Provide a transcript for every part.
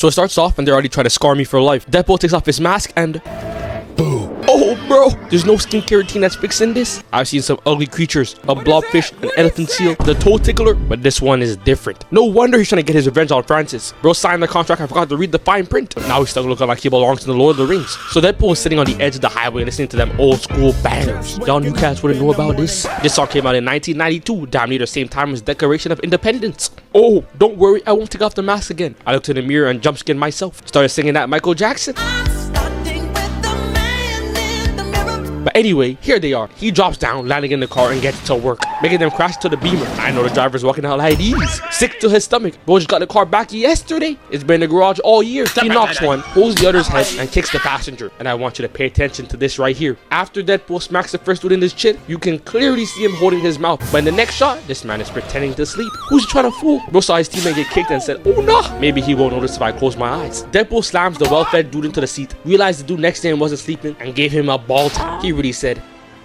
So it starts off and they're already trying to scar me for life. Deadpool takes off his mask and boom. Oh, bro, there's no skincare routine that's fixing this. I've seen some ugly creatures, a blobfish, an elephant seal, the toe tickler, but this one is different. No wonder he's trying to get his revenge on Francis. Bro signed the contract and forgot to read the fine print. Now he's stuck looking like he belongs to the Lord of the Rings. So Deadpool is sitting on the edge of the highway listening to them old school bangers. Y'all new cats wouldn't know about this. This song came out in 1992, damn near the same time as Declaration of Independence. Oh, don't worry, I won't take off the mask again. I looked in the mirror and jump skinned myself. Started singing that Michael Jackson. But anyway, here they are. He drops down, landing in the car and gets to work, making them crash to the Beamer. I know the driver's walking out like these. Sick to his stomach. Bro just got the car back yesterday. It's been in the garage all year. He knocks one, holds the other's head, and kicks the passenger. And I want you to pay attention to this right here. After Deadpool smacks the first dude in his chin, you can clearly see him holding his mouth. But in the next shot, this man is pretending to sleep. Who's he trying to fool? Bro saw his teammate get kicked and said, oh nah, maybe he won't notice if I close my eyes. Deadpool slams the well-fed dude into the seat, realized the dude next to him wasn't sleeping, and gave him a ball tap. He really said,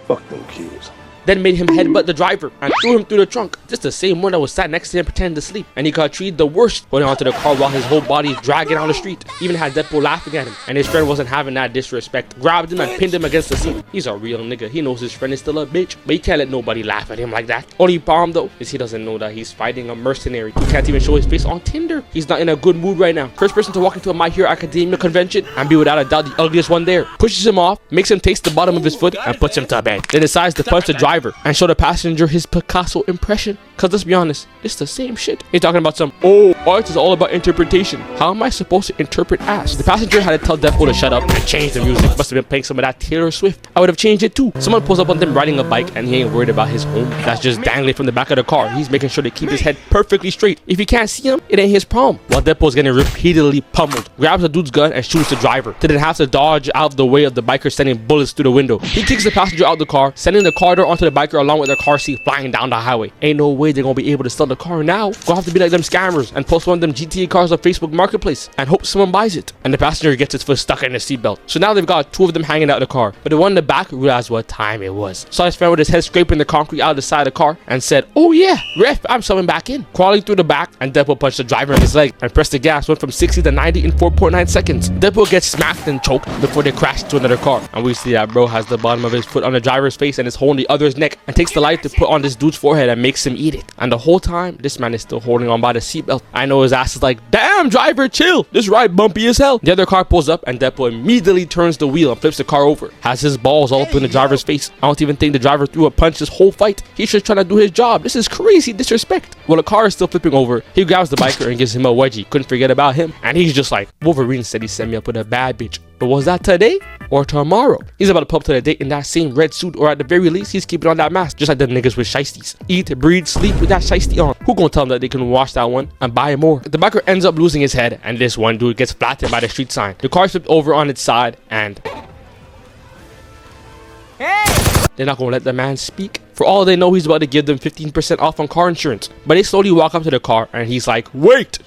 fuck them kids. Then made him headbutt the driver and threw him through the trunk. Just the same one that was sat next to him pretending to sleep. And he got treated the worst, holding onto the car while his whole body is dragging down the street. Even had Deadpool laughing at him, and his friend wasn't having that disrespect. Grabbed him and pinned him against the seat. He's a real nigga. He knows his friend is still a bitch, but he can't let nobody laugh at him like that. Only problem though is he doesn't know that he's fighting a mercenary. He can't even show his face on Tinder. He's not in a good mood right now. First person to walk into a My Hero Academia convention and be without a doubt the ugliest one there. Pushes him off, makes him taste the bottom of his foot, and puts him to bed. Then decides to punch the driver and show the passenger his Picasso impression. Cause let's be honest, it's the same shit. He's talking about some, oh, art is all about interpretation. How am I supposed to interpret ass? The passenger had to tell Deadpool to shut up and change the music. Must have been playing some of that Taylor Swift. I would have changed it too. Someone pulls up on them riding a bike and he ain't worried about his home that's just dangling from the back of the car. He's making sure to keep his head perfectly straight. If he can't see him, it ain't his problem. While Deadpool's getting repeatedly pummeled, grabs the dude's gun and shoots the driver, to then have to dodge out of the way of the biker sending bullets through the window. He kicks the passenger out the car, sending the car door onto the biker along with their car seat flying down the highway. Ain't no way they're gonna be able to sell the car now. Gonna have to be like them scammers and post one of them GTA cars on Facebook Marketplace and hope someone buys it. And the passenger gets his foot stuck in the seatbelt. So now they've got two of them hanging out of the car. But the one in the back realized what time it was. Saw his friend with his head scraping the concrete out of the side of the car and said, oh yeah, ref, I'm coming back in. Crawling through the back, and Deadpool punched the driver in his leg and pressed the gas, went from 60 to 90 in 4.9 seconds. Deadpool gets smacked and choked before they crash into another car. And we see that bro has the bottom of his foot on the driver's face and is holding the other's neck and takes the light to put on this dude's forehead and makes him eat it. And the whole time, this man is still holding on by the seatbelt. I know his ass is like, damn driver, chill. This ride bumpy as hell. The other car pulls up and Deadpool immediately turns the wheel and flips the car over. Has his balls all up in the driver's face. I don't even think the driver threw a punch this whole fight. He's just trying to do his job. This is crazy disrespect. While the car is still flipping over, he grabs the biker and gives him a wedgie. Couldn't forget about him. And he's just like, Wolverine said he set me up with a bad bitch. But was that today or tomorrow? He's about to pull up to the date in that same red suit, or at the very least, he's keeping on that mask, just like the niggas with shiesties. Eat, breathe, sleep with that shiesty on. Who gonna tell them that they can wash that one and buy more? The biker ends up losing his head, and this one dude gets flattened by the street sign. The car flipped over on its side, and they're not gonna let the man speak. For all they know, he's about to give them 15% off on car insurance. But they slowly walk up to the car, and he's like, wait!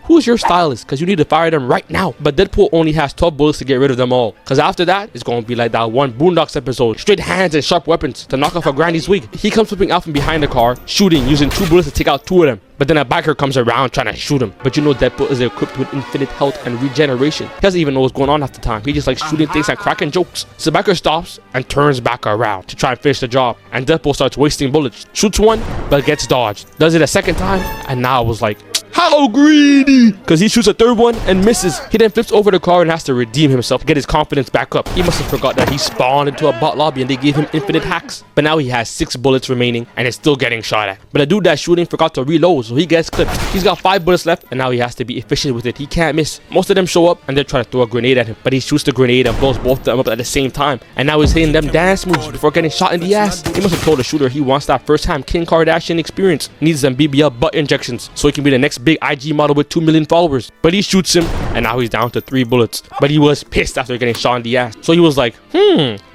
Who's your stylist? Because you need to fire them right now. But Deadpool only has 12 bullets to get rid of them all. Because after that, it's going to be like that one Boondocks episode. Straight hands and sharp weapons to knock off a granny's wig. He comes flipping out from behind the car, shooting, using 2 bullets to take out 2 of them. But then a biker comes around trying to shoot him. But you know Deadpool is equipped with infinite health and regeneration. He doesn't even know what's going on half the time. He just likes shooting things and cracking jokes. So the biker stops and turns back around to try and finish the job. And Deadpool starts wasting bullets. Shoots one, but gets dodged. Does it a second time, and now it was like, how greedy! Because he shoots a third one and misses. He then flips over the car and has to redeem himself to get his confidence back up. He must have forgot that he spawned into a bot lobby and they gave him infinite hacks. But now he has 6 bullets remaining and is still getting shot at. But the dude that's shooting forgot to reload, so he gets clipped. He's got 5 bullets left and now he has to be efficient with it. He can't miss. Most of them show up and they're trying to throw a grenade at him. But he shoots the grenade and blows both of them up at the same time. And now he's hitting them dance moves before getting shot in the ass. He must have told the shooter he wants that first-time Kim Kardashian experience. Needs them BBL butt injections so he can be the next big IG model with 2 million followers. But he shoots him and now he's down to 3 bullets. But he was pissed after getting shot in the ass, so he was like,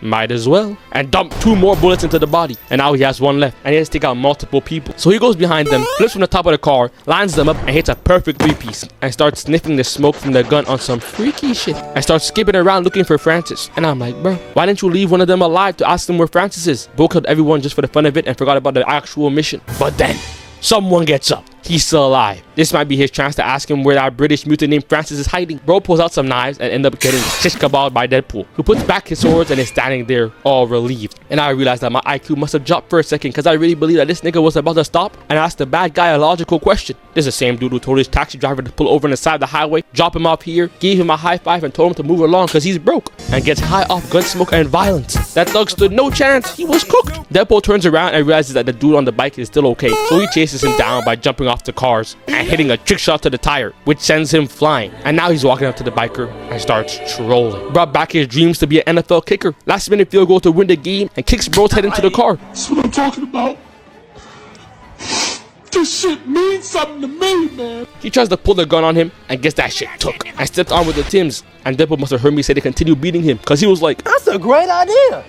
might as well, and dumped 2 more bullets into the body. And now he has 1 left and he has to take out multiple people. So he goes behind them, flips from the top of the car, lines them up and hits a perfect 3-piece and starts sniffing the smoke from the gun on some freaky shit and starts skipping around looking for Francis. And I'm like, bro, why didn't you leave one of them alive to ask them where Francis is? Bro killed everyone just for the fun of it and forgot about the actual mission. But then someone gets up he's still alive. This might be his chance to ask him where that British mutant named Francis is hiding. Bro pulls out some knives and ends up getting shish kebab by Deadpool, who puts back his swords and is standing there all relieved. And I realized that my IQ must have dropped for a second, because I really believe that this nigga was about to stop and ask the bad guy a logical question. This is the same dude who told his taxi driver to pull over on the side of the highway, drop him off here, gave him a high five and told him to move along because he's broke, and gets high off gun smoke and violence. That thug stood no chance. He was cooked. Deadpool turns around and realizes that the dude on the bike is still okay, so he chases him down by jumping off the cars and hitting a trick shot to the tire, which sends him flying. And now he's walking up to the biker and starts trolling. Brought back his dreams to be an NFL kicker, last minute field goal to win the game, and kicks bro's head into the car. That's what I'm talking about. This shit means something to me, man. He tries to pull the gun on him and gets that shit took and stepped on with the Tims. And Deadpool must have heard me say to continue beating him, because he was like, that's a great idea.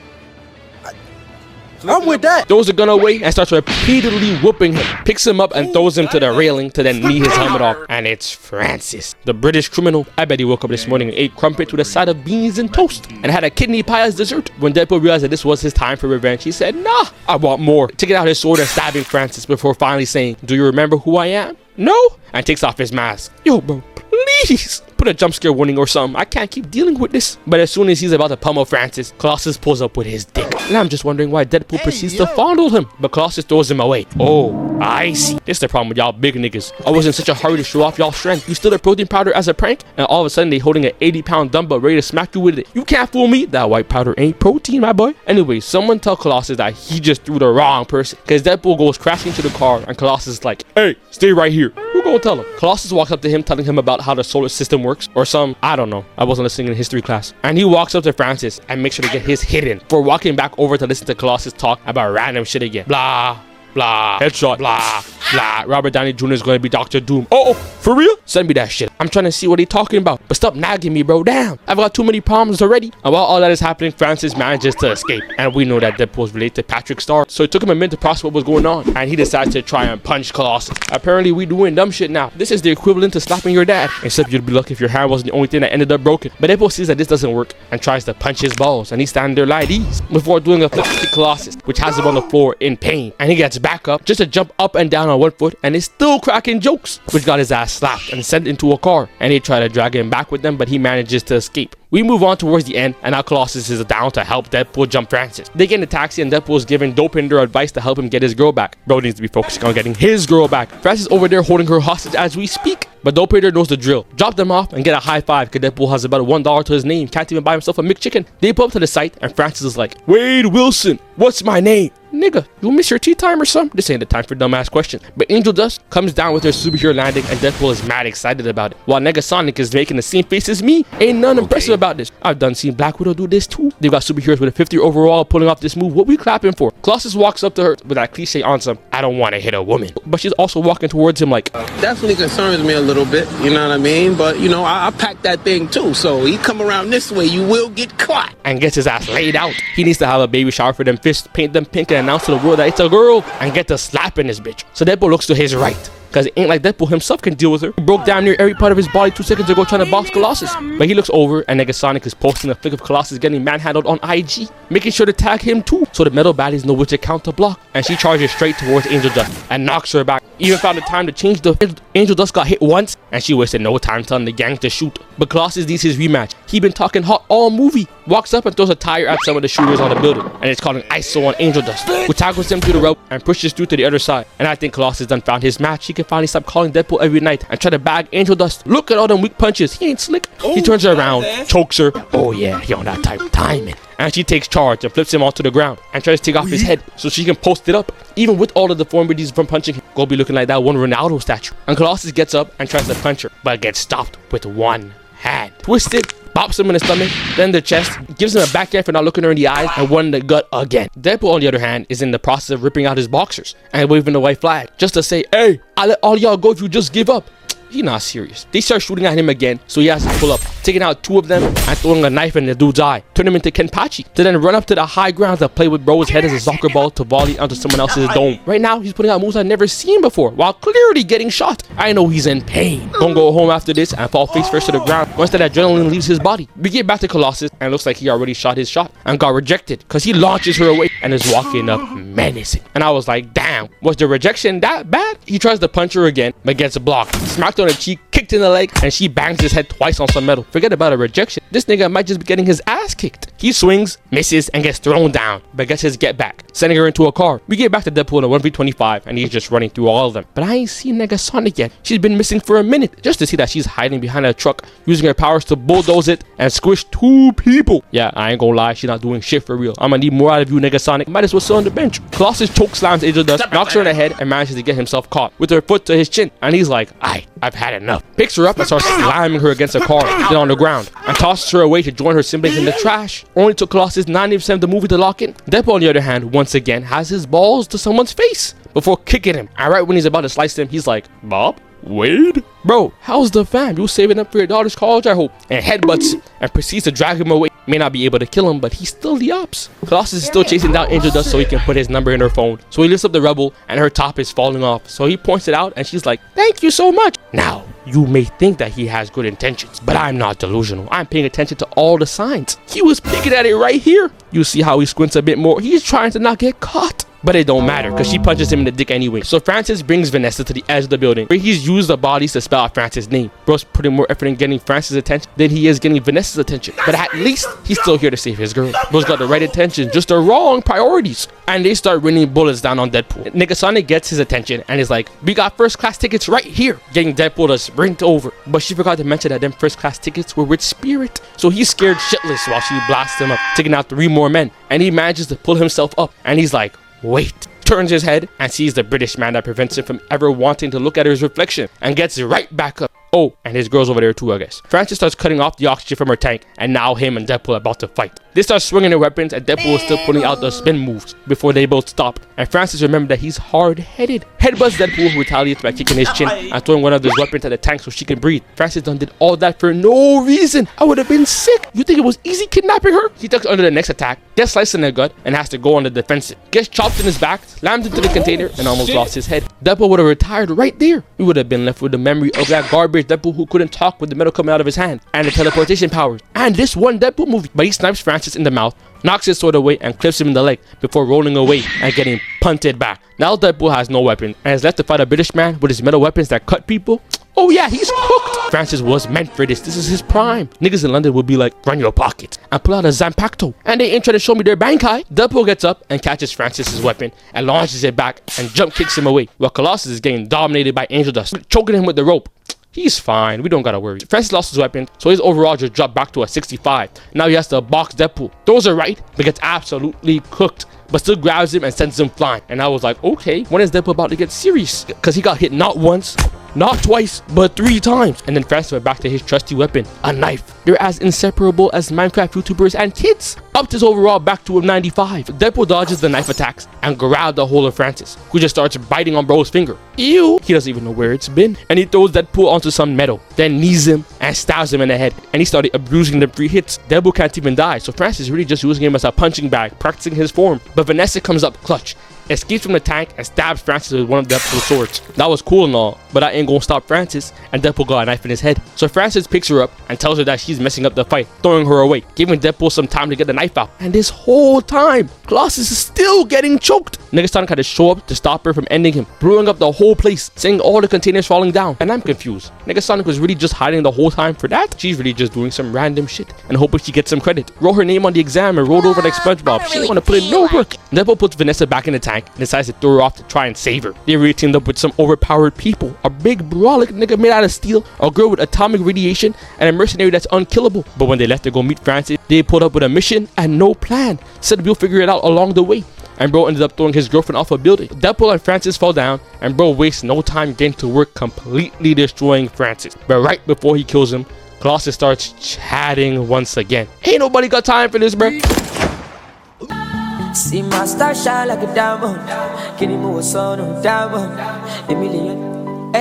I'm with that. Throws the gun away and starts repeatedly whooping him. Picks him up and throws him to the railing to then knee his helmet off. And it's Francis, the British criminal. I bet he woke up this morning and ate crumpets with a side of beans and toast and had a kidney pie as dessert. When Deadpool realized that this was his time for revenge, he said, nah, I want more. Taking out his sword and stabbing Francis before finally saying, do you remember who I am? No? And takes off his mask. Yo, bro, please put a jump scare warning or something. I can't keep dealing with this. But as soon as he's about to pummel Francis, Colossus pulls up with his dick. And I'm just wondering why Deadpool proceeds to fondle him, but Colossus throws him away. Oh, I see. This is the problem with y'all big niggas. I was in such a hurry to show off y'all strength. You steal a protein powder as a prank, and all of a sudden they holding an 80-pound dumbbell ready to smack you with it. You can't fool me. That white powder ain't protein, my boy. Anyway, someone tell Colossus that he just threw the wrong person, because Deadpool goes crashing into the car, and Colossus is like, hey, stay right here. Who gonna tell him? Colossus walks up to him, telling him about how the solar system works, or some, I don't know. I wasn't listening in history class. And he walks up to Francis and makes sure to get his hit in for walking back over to listen to Colossus talk about random shit again. Blah, blah, headshot, blah, blah. Robert Downey Jr. is going to be Dr. Doom. Oh, for real? Send me that shit. I'm trying to see what he's talking about. But stop nagging me, bro. Damn, I've got too many problems already. And while all that is happening, Francis manages to escape. And we know that Deadpool is related to Patrick Star. So it took him a minute to process what was going on. And he decides to try and punch Colossus. Apparently, we doing dumb shit now. This is the equivalent to slapping your dad. Except you'd be lucky if your hand wasn't the only thing that ended up broken. But Deadpool sees that this doesn't work and tries to punch his balls. And he's standing there like these before doing a flip to Colossus, which has him on the floor in pain. And he gets back up just to jump up and down on one foot and is still cracking jokes, which got his ass slapped and sent into a car. And they try to drag him back with them, but he manages to escape. We move on towards the end, and now Colossus is down to help Deadpool jump Francis. They get in a taxi, and Deadpool is giving Dopinder advice to help him get his girl back. Bro needs to be focusing on getting his girl back. Francis is over there holding her hostage as we speak, but Dopinder knows the drill. Drop them off and get a high five, because Deadpool has about $1 to his name. Can't even buy himself a McChicken. They pull up to the site, and Francis is like, Wade Wilson, what's my name? Nigga, you miss your tea time or something? This ain't the time for dumbass questions. But Angel Dust comes down with her superhero landing, and Deadpool is mad excited about it, while Negasonic is making the same face as me. Ain't none impressive about this. I've done seen Black Widow do this too. They've got superheroes with a 50 overall pulling off this move. What we clapping for? Colossus walks up to her with that cliche on some, I don't want to hit a woman. But she's also walking towards him like, definitely concerns me a little bit, you know what I mean? But, you know, I packed that thing too, so you come around this way, you will get caught. And gets his ass laid out. He needs to have a baby shower for them fists, paint them pink, and announce to the world that it's a girl, and get to slapping this bitch. So Deadpool looks to his right, because it ain't like Deadpool himself can deal with her. He broke down near every part of his body 2 seconds ago trying to box Colossus. But he looks over, and Negasonic is posting a flick of Colossus getting manhandled on IG, making sure to tag him too, so the metal baddies know which account to block. And she charges straight towards Angel Dust and knocks her back. Even found the time to change the Angel Dust got hit once, and she wasted no time telling the gang to shoot. But Colossus needs his rematch. He been talking hot all movie. Walks up and throws a tire at some of the shooters on the building, and it's calling ISO on Angel Dust, who tackles him through the rope and pushes through to the other side. And I think Colossus done found his match. He can finally stop calling Deadpool every night and try to bag Angel Dust. Look at all them weak punches. He ain't slick. He turns her around, chokes her. Oh yeah, he on that type of timing. And she takes charge and flips him onto the ground and tries to take off his head so she can post it up. Even with all the deformities from punching him, go be looking like that one Ronaldo statue. And Colossus gets up and tries to punch her, but gets stopped with one hand. Twisted, bops him in the stomach, then the chest, gives him a backhand for not looking her in the eyes, and one in the gut again. Deadpool, on the other hand, is in the process of ripping out his boxers and waving the white flag just to say, hey, I'll let all y'all go if you just give up. He's not serious. They start shooting at him again, so he has to pull up taking out 2 of them and throwing a knife in the dude's eye, turn him into Kenpachi, to then run up to the high ground to play with bro's head as a soccer ball to volley onto someone else's dome. Right now, he's putting out moves I've never seen before, while clearly getting shot. I know he's in pain. Gonna go home after this and fall face first to the ground once that adrenaline leaves his body. We get back to Colossus, and it looks like he already shot his shot and got rejected, because he launches her away and is walking up menacing. And I was like, damn, was the rejection that bad? He tries to punch her again, but gets blocked, smacked on the cheek, kicked in the leg, and she bangs his head twice on some metal. Forget about a rejection. This nigga might just be getting his ass kicked. He swings, misses, and gets thrown down, but gets his get back, sending her into a car. We get back to Deadpool in a 1v25, and he's just running through all of them. But I ain't seen Negasonic yet. She's been missing for a minute, just to see that she's hiding behind a truck, using her powers to bulldoze it and squish 2 people. Yeah, I ain't gonna lie, she's not doing shit for real. I'ma need more out of you, Negasonic. Might as well sit on the bench. Colossus choke slams Angel Dust, knocks her in the head, and manages to get himself caught with her foot to his chin. And he's like, I've had enough. Picks her up and starts slamming her against a car, then on the ground, and tosses her away to join her siblings in the trash. Only took Colossus 90% of the movie to lock in. Deadpool, on the other hand, once again has his balls to someone's face before kicking him. And right when he's about to slice him, he's like, Bob? Wade? Bro, how's the fam? You saving up for your daughter's college, I hope. And headbutts him and proceeds to drag him away. May not be able to kill him, but he's still the ops. Colossus is still chasing down Angel Dust so he can put his number in her phone. So he lifts up the rebel and her top is falling off. So he points it out and she's like, thank you so much. Now, you may think that he has good intentions, but I'm not delusional. I'm paying attention to all the signs. He was picking at it right here. You see how he squints a bit more. He's trying to not get caught. But it don't matter because she punches him in the dick anyway. So Francis brings Vanessa to the edge of the building where he's used the bodies to spell out Francis' name. Bro's putting more effort in getting Francis' attention than he is getting Vanessa's attention. But at least he's still here to save his girl. Bro's got the right intention, just the wrong priorities. And they start raining bullets down on Deadpool. Negasonic gets his attention and is like, we got first class tickets right here. Getting Deadpool to sprint over. But she forgot to mention that them first class tickets were with Spirit. So he's scared shitless while she blasts him up, taking out 3 more men. And he manages to pull himself up and he's like, wait. Turns his head and sees the British man that prevents him from ever wanting to look at his reflection and gets right back up. Oh, and his girl's over there too, I guess. Francis starts cutting off the oxygen from her tank, and now him and Deadpool are about to fight. They start swinging their weapons, and Deadpool is still putting out the spin moves before they both stop. And Francis remembers that he's hard-headed. Headbutts Deadpool, who retaliates by kicking his chin and throwing one of his weapons at the tank so she can breathe. Francis done did all that for no reason. I would have been sick. You think it was easy kidnapping her? He ducks under the next attack, gets sliced in the gut, and has to go on the defensive. Gets chopped in his back, slams into the container, and almost lost his head. Deadpool would have retired right there. We would have been left with the memory of that garbage Deadpool who couldn't talk with the metal coming out of his hand, and the teleportation powers, and this one Deadpool movie. But he snipes Francis in the mouth, knocks his sword away, and clips him in the leg before rolling away and getting punted back. Now Deadpool has no weapon and is left to fight a British man with his metal weapons that cut people. Oh yeah, he's cooked. Francis was meant for this. This is his prime. Niggas in London will be like, run your pockets and pull out a Zampacto. And they ain't trying to show me their bankai. Deadpool gets up and catches Francis's weapon and launches it back and jump kicks him away, while Colossus is getting dominated by Angel Dust, choking him with the rope. He's fine, we don't gotta worry. Francis lost his weapon, so his overall just dropped back to a 65. Now he has to box Deadpool. Throws are right, but gets absolutely cooked, but still grabs him and sends him flying. And I was like, okay, when is Deadpool about to get serious? Because he got hit not once, not twice, but 3 times. And then Francis went back to his trusty weapon, a knife. They're as inseparable as Minecraft YouTubers and kids. Upped his overall back to a 95. Deadpool dodges the knife attacks and grabs the whole of Francis, who just starts biting on bro's finger. Ew! He doesn't even know where it's been. And he throws Deadpool onto some metal, then knees him and stabs him in the head. And he started abusing the 3 hits. Deadpool can't even die, so Francis is really just using him as a punching bag, practicing his form. But Vanessa comes up clutch, escapes from the tank, and stabs Francis with one of Deadpool's swords. That was cool and all, but that ain't gonna stop Francis, and Deadpool got a knife in his head. So Francis picks her up and tells her that she's messing up the fight, throwing her away, giving Deadpool some time to get the knife out. And this whole time, Colossus is still getting choked. Negasonic had to show up to stop her from ending him, blowing up the whole place, seeing all the containers falling down. And I'm confused. Negasonic was really just hiding the whole time for that? She's really just doing some random shit and hoping she gets some credit. Wrote her name on the exam and rolled over like SpongeBob. She didn't want to put in no work. Deadpool puts Vanessa back in the tank and decides to throw her off to try and save her. They really teamed up with some overpowered people. A big brolic nigga made out of steel, a girl with atomic radiation, and a mercenary that's unkillable. But when they left to go meet Francis, they pulled up with a mission and no plan. Said we'll figure it out along the way. And bro ended up throwing his girlfriend off a building. Deadpool and Francis fall down, and bro wastes no time getting to work completely destroying Francis. But right before he kills him, Colossus starts chatting once again. Ain't nobody got time for this, bro. See my star shine like a diamond. Can you move a sun on diamond? A million